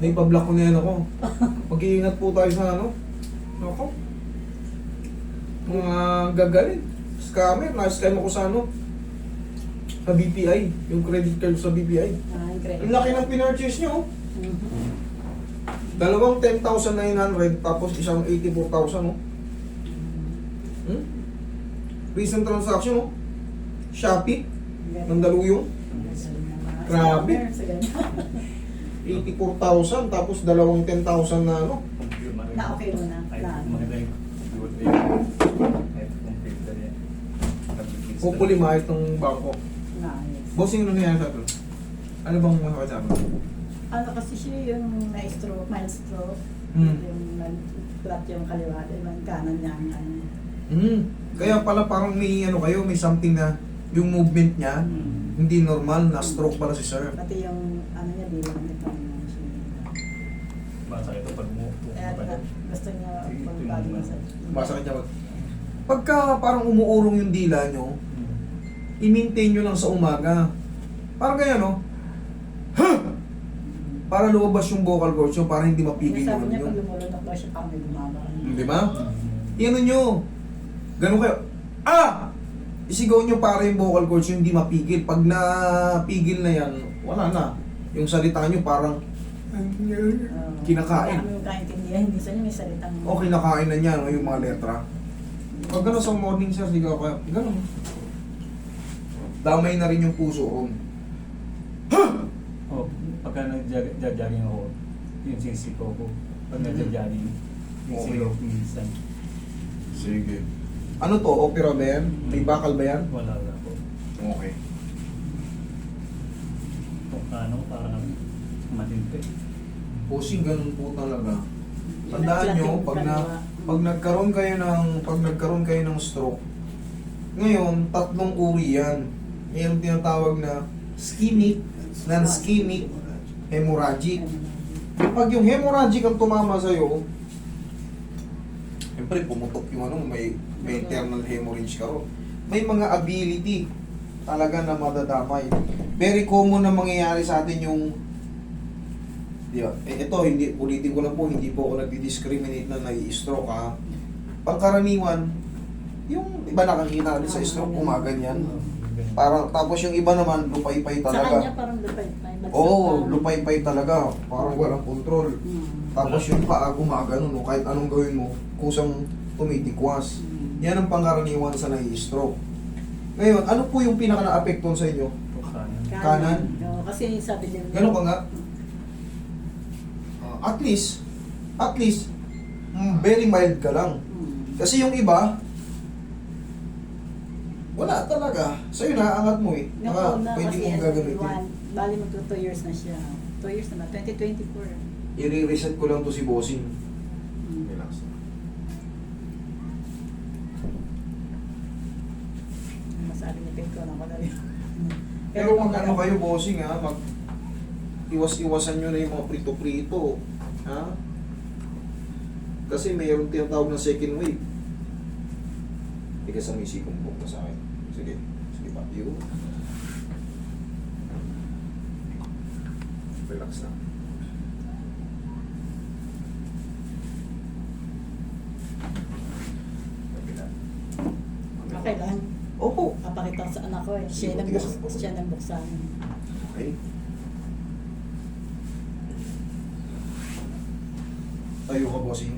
Naipablock ko na yan ako. Mag-iingat po tayo sa ano. Ako. Mga gagaling. Scammer. Na-scam ako sa ano. Sa BPI. Yung credit card sa BPI. Ang laki ng pinurchase nyo. Dalawang 10,900 tapos isang 84,000, no? Recent transaction, no? Shopee ng daluyong. Grabe. 84,000 tapos dalawang 10,000 na ano. Na okay mo na. Maganda yung computer yan. Hopefully maayos ng bangko. Nice. Bossing, ano nangyari sa ito? Ano bang masakit sa akin? Ano kasi siya yung na-stroke, mild stroke. Hmm. Yung nag-flat yung kaliwa, yung kanan niya ang ano. Kaya pala parang may ano kayo, may something na yung movement niya hindi normal, na stroke pala si sir. Pati yung ano niya, bilang niya pa naman siya. Basa ito pag mo. Kaya gusto niya pag-body massage. Masakit niya mag... Pagka parang umuurong yung dila nyo, i-maintain nyo lang sa umaga. Parang kaya, no? Para lumabas yung vocal cords nyo, para hindi mapigil Sabi yung niya nyo. pag lumulunok daw siya, parang may bumaba. Di ba? Iano nyo. Ganun kayo. Isigaw nyo para yung vocal cords nyo hindi mapigil. Pag napigil na yan, wala na. Yung salita nyo parang kinakain. Kami yung kaintindihan, hindi sa niya may salitang... O kinakain na niya, no, yung mga letra. Pag gano'n sa morning sir, sigaw kayo. Gano'n. Damay na rin yung puso ko. Oh, pagka nag-jogging ako, yung sisipo ko. Pag nag-jogging, yung Okay. sigaw ko minsan. Sige. Ano to? Opera ba yan? May bakal ba yan? Wala po. Okay. Kung ano, parang matindi. Pusing ganun po talaga. Tandaan nyo, pag nagkaroon kayo ng stroke, ngayon, tatlong uri yan. Yung tinatawag na ischemic, non-ischemic, hemorrhagic. Pag yung hemorrhagic ang tumama sa'yo, siyempre pumutok yung ano, may internal hemorrhage ka ron. May mga ability talaga na madadamay. Very common na mangyayari sa atin yung ito, hindi, ulitin ko lang po, hindi po ako nagdi-discriminate na nai-stroke ha. Pangkaraniwan, yung iba nakakita rin sa stroke, gumaganyan. Parang, tapos yung iba naman, lupay-pay Sa kanya talaga. parang lupay-pay. Oo, lupay-pay talaga. Parang walang control. Tapos yung paa gumagano, no? Kahit anong gawin mo, kusang tumitikwas. Yan ang pangkaraniwan sa nai-stroke. Ngayon, ano po yung pinaka na-apekton sa inyo? Kanan? Oo, kasi sabi din. Ganun ka nga. At least, very mild ka lang. Kasi yung iba, wala talaga. Sa'yo na, angat mo eh. Yung Baka una pwede kasi mong gagamitin. bali magto 2 years na siya. 2 years na ba? 2024. I-reset ko lang to si Bossing. Relax. Masabi ni Peko na ko na rin. Pero mag ano kayo, Bossing ha, mag iwas-iwasan nyo na yung mga prito-prito. Ha? Kasi mayroong tinatawag na second wave. Tigas ang isikong buhok na sa akin. Sige. Sige pa. Yun. Relax na. Kabila. Okay lang. Opo. Papakita ko sa anak ko eh. Siya nang buksan. Okay. Tayo ka, Bossing.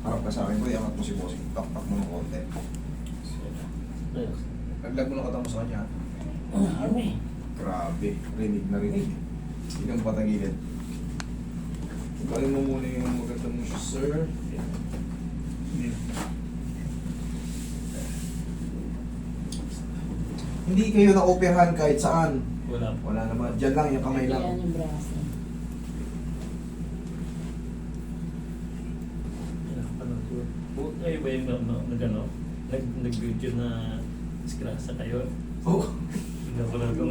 Harap ka sa akin ko. Iangat mo si Bossing. Taktak mo ng konti. Naglag mo lang katang mo sa kanya. Grabe. Rinig na rinig. Hindi kang patagilid. Galing mo muna yung maganda mo siya, sir. Hindi kayo na-operahan kahit saan. Wala po. Wala naman. Diyan lang, yung kamay lang. Yan yung braso. Kayo ba yung nag-video na scratch sa kayo? Oh.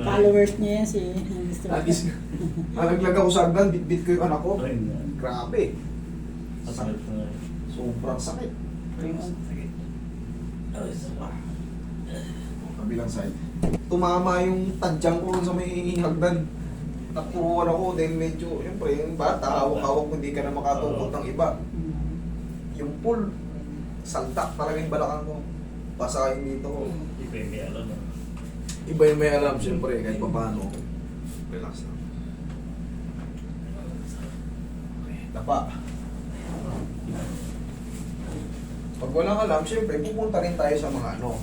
Followers niya yan si Mr. Alis. Nalaglag ako sa agdan, bit-bit ko yung anak ko. Ay, na. Grabe. Sakit na nga. Sobrang sakit. Sakit. Ay, sakit. Kabilang side. Tumama yung tadyang ko sa may hagdan. Nakuruan ako dahil medyo, siyempre, yung bata, hawak-hawak hindi ka na makatukot ng iba. Yung pool, saltak talaga yung balakang ko. Basahin dito ko. Iba yung may alam. Iba yung may alam, siyempre, kahit pa paano. Relax lang. Okay, tapa. Pag walang alam, siyempre, pupunta rin tayo sa mga ano,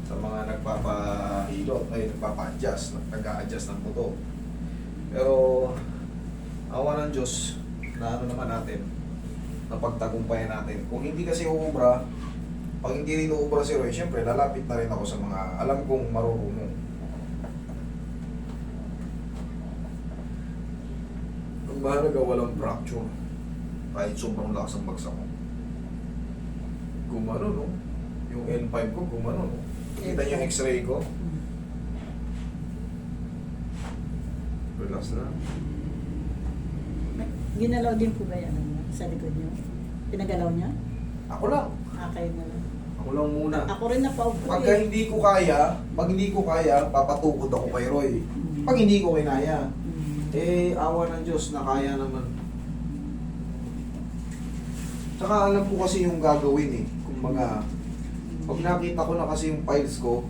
sa mga nagpapahilot, ay nagpapa-adjust, nag-a-adjust ng buto. Pero, awa ng Diyos, na ano naman natin, napagtagumpayan natin. Kung hindi kasi uubra, pag hindi rin uubra si Roy, siyempre, lalapit na rin ako sa mga alam kong marurunong. Ang mahalaga, walang fracture. Kahit sobrang lakas ang bagsak mo. Gumano, no? Yung L5 ko, gumano, no? Kita niyo yung x-ray ko? Relax na. Ginalaw din po ba yan sa likod niyo? Pinagalaw niya? Ako lang. Kayo na lang. Ako lang muna. Ako rin napaupo Pagka hindi ko kaya, papatukod ako kay Roy. Pag hindi ko kinaya, awa ng Diyos na kaya naman. Tsaka alam ko kasi yung gagawin eh. Kumbaga, pag nakita ko na kasi yung files ko,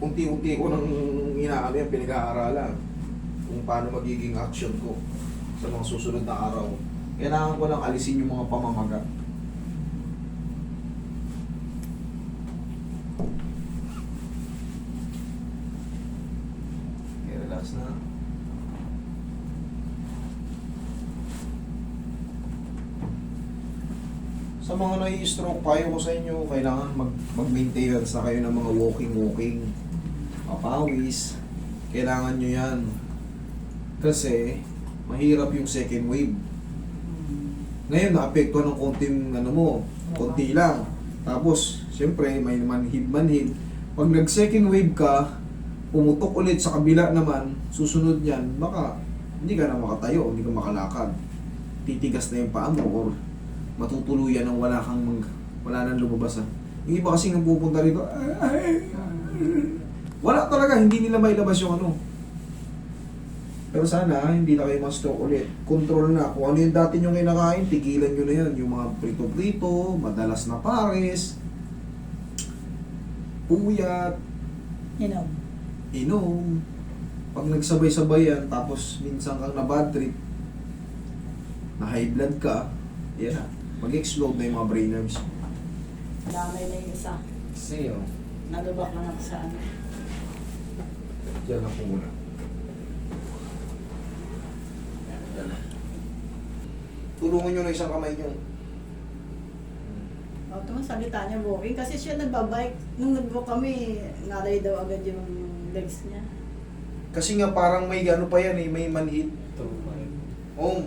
unti-unti ko nang inaano yan, pinag-aaralan kung paano magiging action ko sa mga susunod na araw. Kailangan ko lang alisin yung mga pamamaga. Okay, relax na. Sa mga nai-stroke, payo ko sa inyo, kailangan mag-maintenance na kayo ng mga walking, papawis. Kailangan nyo yan. Kasi, mahirap yung second wave. Ngayon, naapektuhan ng konting, konti lang. Tapos, siyempre, may manhid. Pag nag-second wave ka, pumutok ulit sa kabila naman, susunod yan, baka hindi ka na makatayo, hindi ka makalakad. Titigas na yung paa mo, or matutuluyan ng wala nang lumabasan. Yung iba kasi nang pupunta rito, wala talaga, hindi nila mailabas yung ano. Pero sana, hindi na kayo ma-stroke ulit. Control na. Kung ano yung dati nyo kinakain, tigilan nyo na yan. Yung mga prito-prito, madalas na pares, puyat, inom. Pag nagsabay-sabay yan, tapos minsan kang na bad trip, na high blood ka, yan na. Mag-explode na yung mga brain nerves. Damay na yung isa. Kasi yun. Nalubak na ako sa ano. Diyan ako muna. Tulungan nyo na isang kamay nyo. O, ito nga salita niya walking. Kasi siya nagbabike. Nung nag-walk kami, nalay daw agad yung legs niya. Kasi nga parang may ano pa yan eh, may manhid. Oh,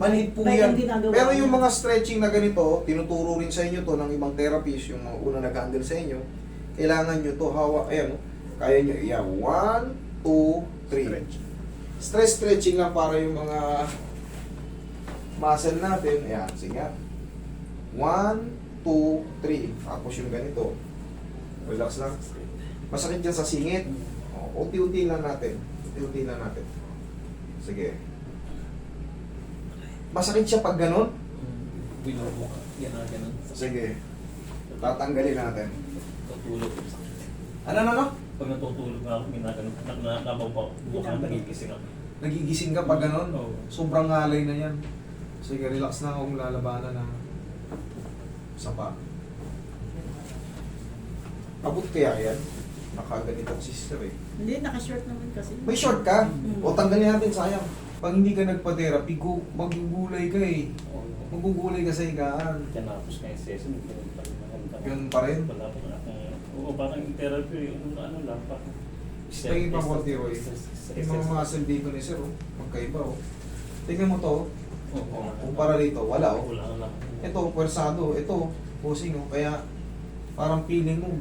manhid po bike yan. ang ginagawa Pero yung niya. mga stretching na ganito, tinuturo rin sa inyo to ng ibang therapists, yung mga una nag-handle sa inyo. Kailangan nyo to hawak, ayan, kaya nyo, yeah, 1, 2, 3. Stress stretching lang para yung mga muscle natin. Ayan, sige nga. 1, 2, 3. Tapos yung ganito. Relax lang. Masakit dyan sa singit. O, unti-unti lang natin. Unti-unti lang natin. Sige. Masakit siya pag ganun? Binubuka. Yan na, ganun. Sige. Tatanggalin natin. Tutulog. Ano? Pag natutulog nga ako, ginaganon. Buka, nagigising ako. Nagigising ka pag ganun? Oo. Sobrang ngalay na yan. Sige, relax na kung lalabanan na. Isa pa. Abot kaya yan? Nakaganito si sister eh. Hindi, naka-short naman kasi. May short ka? Mm. O tanggalin natin, sayang. Pag hindi ka nagpa-therapy, magugulay ka eh. Magugulay ka sa higaan. Tinapos nga yung session, ganun pa rin. Ganun pa rin? Wala pa nga akong... Oo, parang yung therapy, ano lang pa. Tingin pa konti, Roy. Yung mga muscle dito ni sir, oh. Magkaiba, oh. Tingnan mo to, Oo. kumpara rito, wala, oh. Wala lang. Ito, pwersado. Ito, posing, oh. Kaya, parang feeling mo,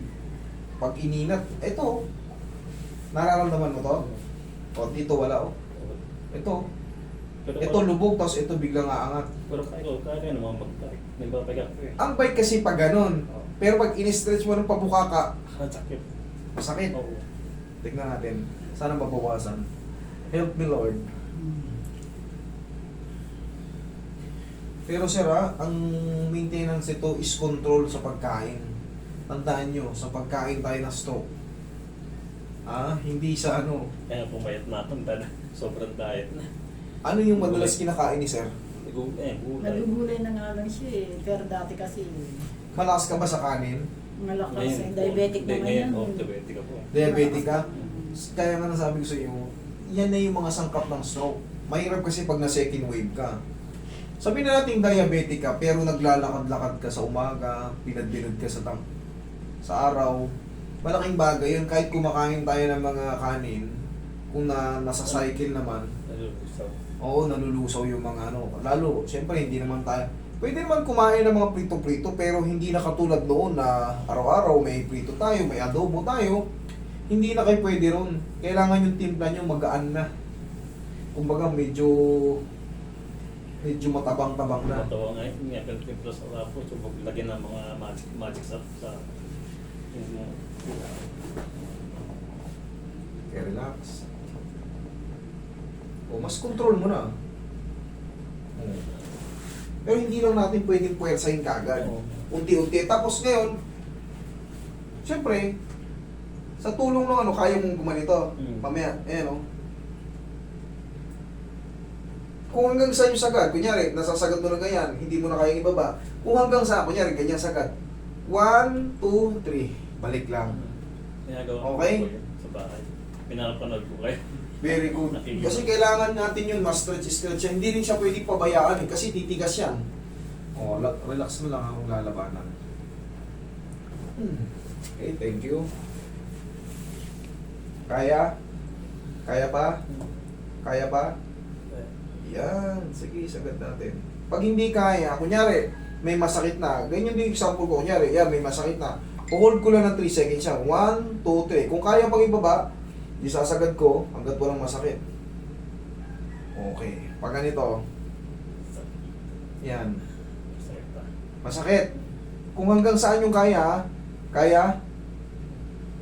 pag ininat, ito, nararamdaman mo to? O, dito wala, oh. Ito, ito lubog, tapos ito biglang aangat. Pero kaya naman mag-bike. Nagpapagat ko eh. Ang bike kasi pag ganun, pero pag in-stretch mo ng pabuka ka, Sakit. masakit. Oo. Tignan natin, sana mabawasan. Help me Lord. Pero sir ang maintenance ito is control sa pagkain. Tandaan nyo, sa pagkain tayo na stroke. Hindi sa ano. Kaya pumayat matanda na. Sobrang diet na. Ano yung madalas kinakain ni sir? Gulay. Nagugulay na nga lang siya eh. Pero dati kasi Malakas ka ba sa kanin? malakas eh. Diabetic na ngayon. ngayon. Diabetic ako. Diabetic ka? Kaya nga nasabi ko sa iyo, yan na yung mga sangkap ng stroke. Mahirap kasi pag na second wave ka. Sabi na natin diabetic ka, pero naglalakad-lakad ka sa umaga, pinad-binod ka sa araw. Malaking bagay yun, kahit kumakain tayo ng mga kanin, kung nasa cycle naman, oo, nalulusaw yung mga ano. Lalo, siyempre, hindi naman tayo. Pwede naman kumain ng mga prito-prito, pero hindi na katulad noon na araw-araw may prito tayo, may adobo tayo. Hindi na kayo pwede ron. Kailangan yung timpla nyo magaan na. Kumbaga, medyo matabang-tabang na. Matawa nga yun. Nga, pero sa lapo, so lagyan ng mga magic sa Okay, relax. O, mas control mo na. Pero hindi lang natin pwedeng puwersahin kagad. Unti-unti. Tapos ngayon, siyempre, sa tulong ng ano, kaya mong gumanito. Mamaya, ayan o. Kung hanggang sa yung sagad, kunyari, nasasagad mo na ganyan, hindi mo na kayang ibaba. Kung hanggang sa, kunyari, ganyan sagad. 1, 2, 3. Balik lang. Ginagawa Okay? ko yun sa bahay. Pinapanood ko kayo. Very good. Nakikita. Kasi kailangan natin yun, ma-stretch yan. Hindi rin siya pwede pabayaan kasi titigas yan. O, relax mo lang ang lalabanan. Okay, thank you. Kaya? Kaya pa? Kaya pa? Yan. Sige, sagad natin. Pag hindi kaya, kunyari, may masakit na. Ganyan din yung example ko. Kunyari, yan, may masakit na. Hold ko lang ng 3 seconds siya. 1, 2, 3. Kung kaya pang ibaba, di sasagad ko hanggat walang masakit. Okay. Pag ganito, yan. Masakit. Kung hanggang saan yung kaya, kaya,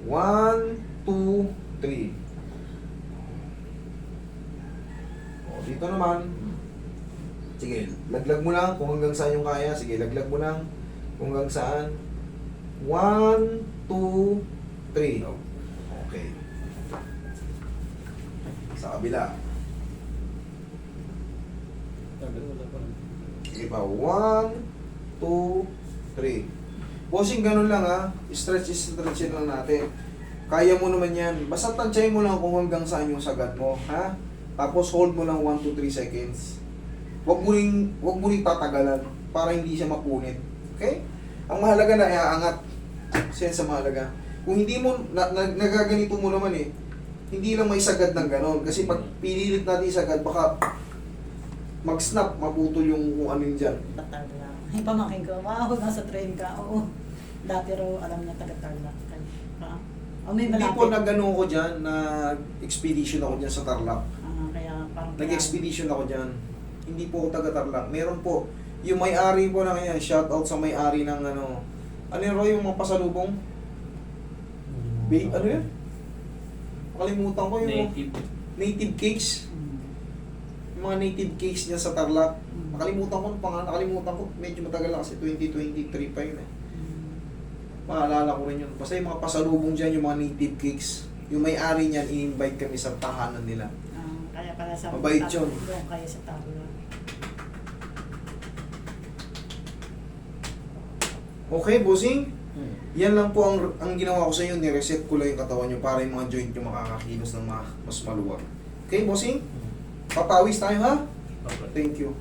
1, 2, 3. O, dito naman, sige, laglag mo lang kung hanggang saan yung kaya. Sige, laglag mo lang kung hanggang saan. 1, 2, 3. Okay. Sa kabila. Sige pa. 1, 2, 3. Bossing, ganun lang ha. Stretch lang natin. Kaya mo naman yan. Basta tansyahin mo lang kung hanggang saan yung sagad mo. Ha? Tapos hold mo lang 1, 2, 3 seconds. Huwag mo ring tatagalan para hindi siya mapunit. Okay? Ang mahalaga na iaangat. Siya sa mahalaga. Kung hindi mo, nagaganito mo naman eh, hindi lang may sagad ng ganon. Kasi pag pinilit natin sagad, baka mag-snap, maputol yung kung ano yun dyan. Tatarla. Yung pamangkin ko, wow, nasa train ka. Oo. Dati raw alam na taga-Tarlac. O may Hindi malapit. po nag-ano ko dyan, na-expedition ako dyan sa Tarlac. Kaya parang Nag-expedition ako dyan. Hindi po ako taga-Tarlac. Meron po, yung may-ari po na kanya, shout out sa may-ari ng ano, ano yun, Roy, yung mga pasalubong? Ano yun? Makalimutan ko yung native cakes. Yung mga native cakes niya sa Tarlac. Makalimutan ko yung pangalan. Nakalimutan ko. Medyo matagal na kasi 2023 pa yun eh. Maalala ko rin yun. Basta yung mga pasalubong dyan, yung mga native cakes. Yung may-ari niyan, i-invite kami sa tahanan nila. kaya pala sa Mabait yun. doon kayo sa Tarlac. Okay, bossing? Yan lang po ang ginawa ko sa inyo. Ni-reset ko lang yung katawan nyo para yung mga joint nyo makakakilos ng mas maluwag. Okay, bossing? Papawis tayo ha? Thank you.